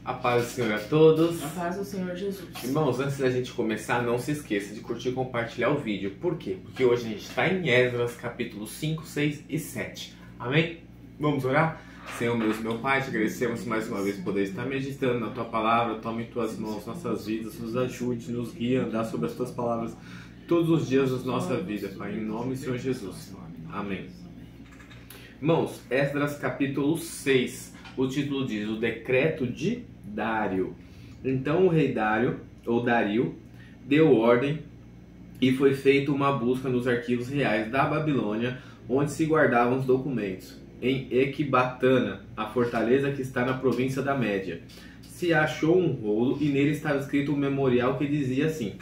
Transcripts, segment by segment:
A paz do Senhor a todos. A paz do Senhor Jesus. Irmãos, antes da gente começar, não se esqueça de curtir e compartilhar o vídeo. Por quê? Porque hoje a gente está em Esdras, capítulos 5, 6 e 7. Amém? Vamos orar? Senhor, meu Pai, te agradecemos mais uma vez por poder estar meditando na Tua Palavra. Tome em Tuas mãos nossas vidas, nos ajude, nos guie a andar sobre as Tuas Palavras todos os dias da nossa vida, Pai, em nome do Senhor Jesus. Amém. Irmãos, Esdras capítulo 6, o título diz, o decreto de Dário. Então o rei Dário, ou Dario, deu ordem e foi feita uma busca nos arquivos reais da Babilônia, onde se guardavam os documentos. Em Ecbatana, a fortaleza que está na província da Média, se achou um rolo e nele estava escrito um memorial que dizia assim: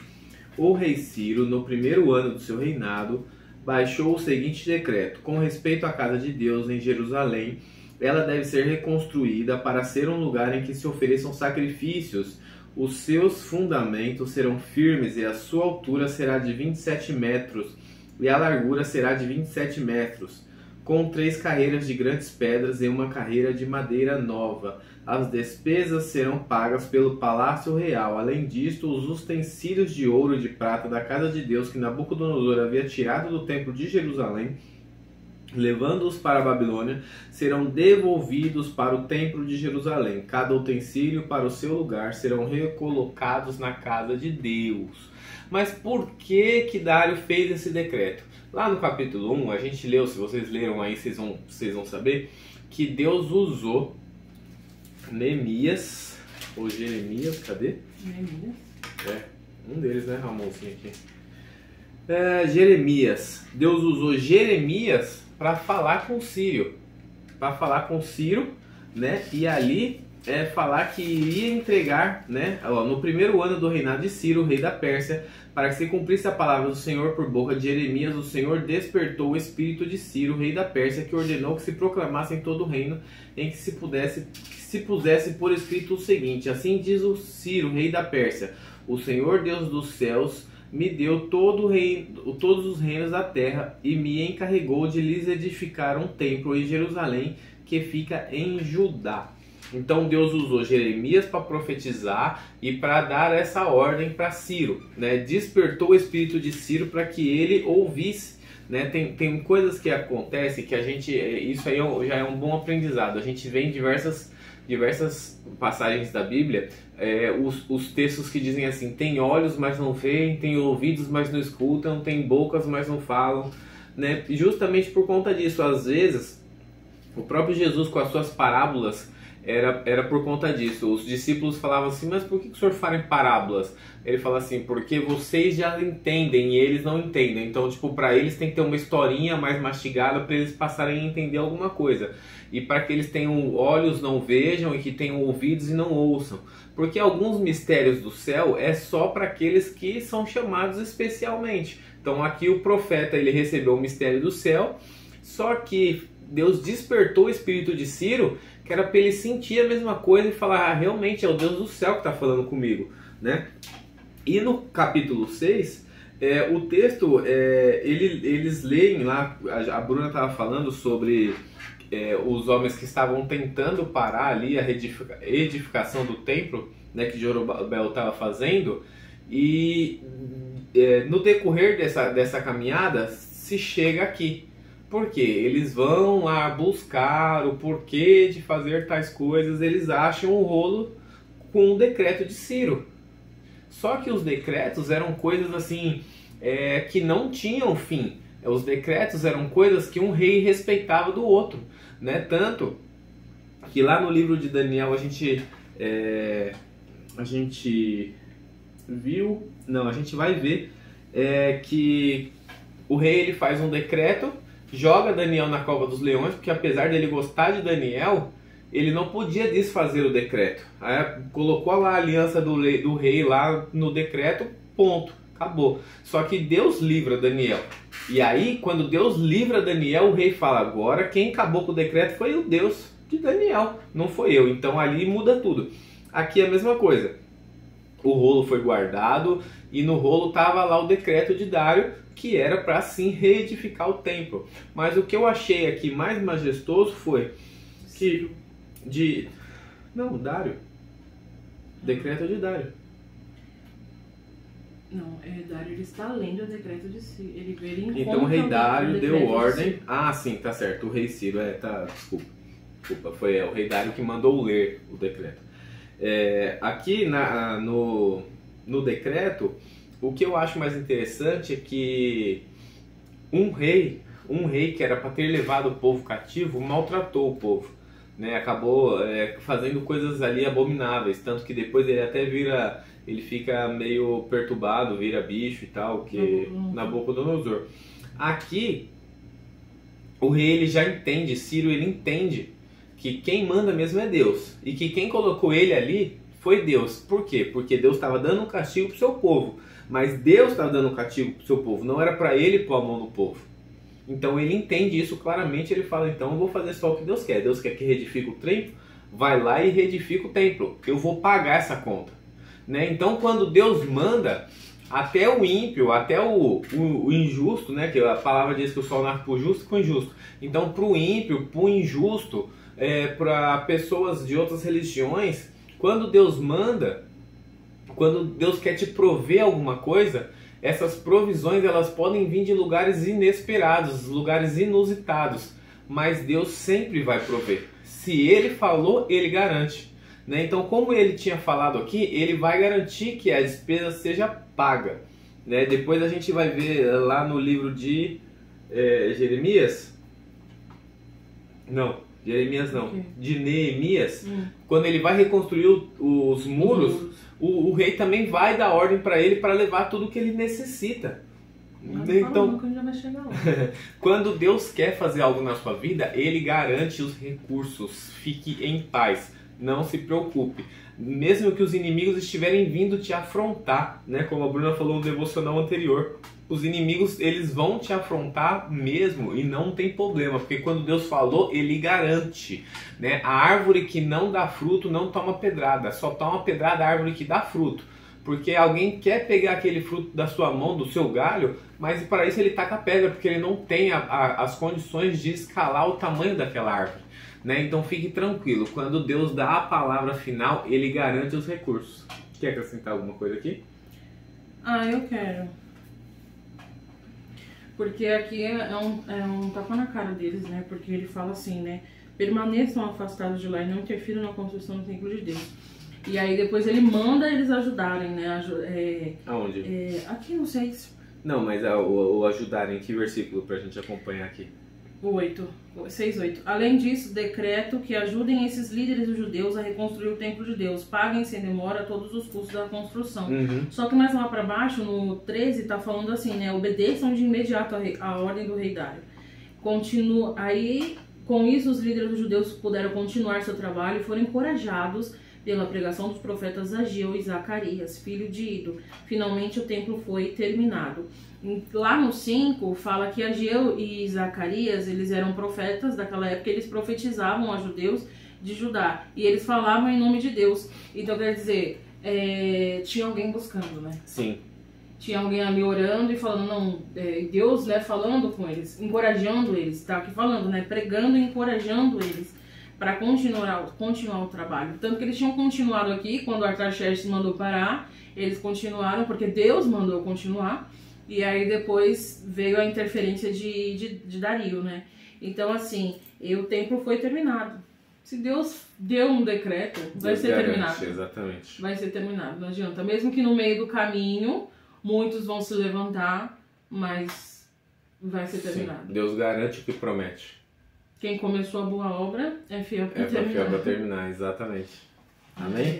o rei Ciro, no primeiro ano do seu reinado, baixou o seguinte decreto: com respeito à casa de Deus em Jerusalém, ela deve ser reconstruída para ser um lugar em que se ofereçam sacrifícios. Os seus fundamentos serão firmes e a sua altura será de 27 metros e a largura será de 27 metros, com 3 carreiras de grandes pedras e uma carreira de madeira nova. As despesas serão pagas pelo Palácio Real. Além disto, os utensílios de ouro e de prata da casa de Deus que Nabucodonosor havia tirado do templo de Jerusalém, levando-os para a Babilônia, serão devolvidos para o templo de Jerusalém. Cada utensílio para o seu lugar serão recolocados na casa de Deus. Mas por que Dário fez esse decreto? Lá no capítulo 1, a gente leu, se vocês leram aí, vocês vão saber, que Deus usou Neemias, ou Jeremias, cadê? Jeremias. Um deles, né, Ramonzinho aqui. Jeremias. Deus usou Jeremias para falar com Ciro. Né? E ali falar que iria entregar, né, no primeiro ano do reinado de Ciro, rei da Pérsia, para que se cumprisse a palavra do Senhor por boca de Jeremias, o Senhor despertou o espírito de Ciro, rei da Pérsia, que ordenou que se proclamasse em todo o reino em que se pusesse por escrito o seguinte: assim diz o Ciro, rei da Pérsia: o Senhor Deus dos céus me deu todos os reinos da terra e me encarregou de lhes edificar um templo em Jerusalém que fica em Judá. Então Deus usou Jeremias para profetizar e para dar essa ordem para Ciro, né? Despertou o espírito de Ciro para que ele ouvisse, né? Tem coisas que acontecem que a gente, isso aí já é um bom aprendizado. A gente vê em diversas passagens da Bíblia, os textos que dizem assim: tem olhos mas não veem, tem ouvidos mas não escutam, tem bocas mas não falam, né? Justamente por conta disso, às vezes o próprio Jesus com as suas parábolas era por conta disso. Os discípulos falavam assim: mas por que o senhor fala em parábolas? Ele fala assim: porque vocês já entendem e eles não entendem. Então, tipo, para eles tem que ter uma historinha mais mastigada para eles passarem a entender alguma coisa. E para que eles tenham olhos não vejam e que tenham ouvidos e não ouçam. Porque alguns mistérios do céu é só para aqueles que são chamados especialmente. Então aqui o profeta, ele recebeu o mistério do céu, só que Deus despertou o espírito de Ciro, que era para ele sentir a mesma coisa e falar: realmente é o Deus do céu que está falando comigo, né? E no capítulo 6, o texto, eles leem lá, a Bruna estava falando sobre os homens que estavam tentando parar ali a edificação do templo, né, que Zorobabel estava fazendo, e no decorrer dessa caminhada se chega aqui. Por quê? Eles vão lá buscar o porquê de fazer tais coisas, eles acham um rolo com o decreto de Ciro. Só que os decretos eram coisas assim, que não tinham fim. Os decretos eram coisas que um rei respeitava do outro, né? Tanto que lá no livro de Daniel a gente vai ver que o rei, ele faz um decreto, joga Daniel na cova dos leões, porque apesar dele gostar de Daniel, ele não podia desfazer o decreto. Aí colocou lá a aliança do rei lá no decreto, ponto, acabou. Só que Deus livra Daniel. E aí, quando Deus livra Daniel, o rei fala: agora quem acabou com o decreto foi o Deus de Daniel, não foi eu. Então ali muda tudo. Aqui é a mesma coisa. O rolo foi guardado e no rolo estava lá o decreto de Dário, que era para sim reedificar o templo. Mas o que eu achei aqui mais majestoso foi que Dário. Decreto de Dário. Não, Dário ele está lendo o decreto de Ciro. Ele Então o rei Dário deu ordem. De Ah, sim, tá certo. O rei Ciro desculpa. Foi o rei Dário que mandou ler o decreto. Aqui no decreto, o que eu acho mais interessante é que um rei que era para ter levado o povo cativo maltratou o povo, né? Acabou fazendo coisas ali abomináveis, tanto que depois ele fica meio perturbado, vira bicho e tal, que Nabucodonosor. Aqui o rei ele já entende, Ciro ele entende que quem manda mesmo é Deus e que quem colocou ele ali foi Deus. Por quê? Porque Deus estava dando um castigo para o seu povo, mas Deus estava dando um castigo para o seu povo, não era para ele pôr a mão no povo. Então ele entende isso claramente, ele fala, então eu vou fazer só o que Deus quer. Deus quer que reedifique o templo, vai lá e reedifica o templo, eu vou pagar essa conta, né? Então quando Deus manda, até o ímpio, até o injusto, né? Que a palavra diz que o sol nasce para o justo e para o injusto. Então para o ímpio, para o injusto, para pessoas de outras religiões, quando Deus manda, quando Deus quer te prover alguma coisa, essas provisões elas podem vir de lugares inesperados, lugares inusitados, mas Deus sempre vai prover. Se Ele falou, Ele garante, né? Então, como Ele tinha falado aqui, Ele vai garantir que a despesa seja paga, né? Depois a gente vai ver lá no livro de Jeremias, de Neemias, quando ele vai reconstruir os muros, o rei também vai dar ordem para ele para levar tudo que ele necessita. Então, quando Deus quer fazer algo na sua vida, Ele garante os recursos. Fique em paz, não se preocupe. Mesmo que os inimigos estiverem vindo te afrontar, né? Como a Bruna falou no devocional anterior, os inimigos eles vão te afrontar mesmo e não tem problema, porque quando Deus falou, Ele garante, né? A árvore que não dá fruto não toma pedrada, só toma pedrada a árvore que dá fruto. Porque alguém quer pegar aquele fruto da sua mão, do seu galho, mas para isso ele taca pedra, porque ele não tem as condições de escalar o tamanho daquela árvore, né? Então fique tranquilo, quando Deus dá a palavra final, Ele garante os recursos. Quer acrescentar alguma coisa aqui? Eu quero. Porque aqui é um tapa na cara deles, né? Porque ele fala assim, né? Permaneçam afastados de lá e não interfiram na construção do templo de Deus. E aí depois ele manda eles ajudarem, né? Aonde? Aqui no 6. Não, mas o ajudarem, que versículo pra gente acompanhar aqui? O 6:8. Além disso, decreto que ajudem esses líderes judeus a reconstruir o templo de Deus. Paguem sem demora todos os custos da construção. Só que mais lá para baixo, no 13, tá falando assim, né? Obedeçam de imediato a ordem do rei Dário. Aí, com isso, os líderes judeus puderam continuar seu trabalho e foram encorajados pela pregação dos profetas Ageu e Zacarias, filho de Ido. Finalmente o templo foi terminado. Lá no 5 fala que Ageu e Zacarias, eles eram profetas daquela época, eles profetizavam a judeus de Judá. E eles falavam em nome de Deus. Então quer dizer, tinha alguém buscando, né? Sim. Tinha alguém ali orando e falando, Deus, né, falando com eles, encorajando eles, tá aqui falando, né, pregando e encorajando eles para continuar o trabalho. Tanto que eles tinham continuado aqui, quando Artaxerxes mandou parar, eles continuaram, porque Deus mandou continuar, e aí depois veio a interferência de Dario, né? Então, assim, o templo foi terminado. Se Deus deu um decreto, vai ser terminado. Exatamente. Vai ser terminado, não adianta. Mesmo que no meio do caminho, muitos vão se levantar, mas vai ser terminado. Sim, Deus garante o que promete. Quem começou a boa obra é fiel para terminar. É fiel para terminar, exatamente. Amém?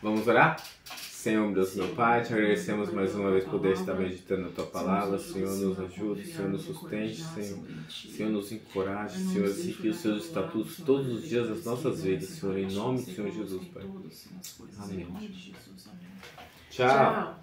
Vamos orar? Senhor, Deus meu Pai, te agradecemos mais uma vez por poder estar meditando na Tua Palavra. Senhor, nos ajude, Senhor, nos sustente, Senhor, nos encoraje, Senhor, seguir os Seus estatutos todos os dias das nossas vidas, Senhor, em nome do Senhor Jesus, Pai. Amém. Tchau.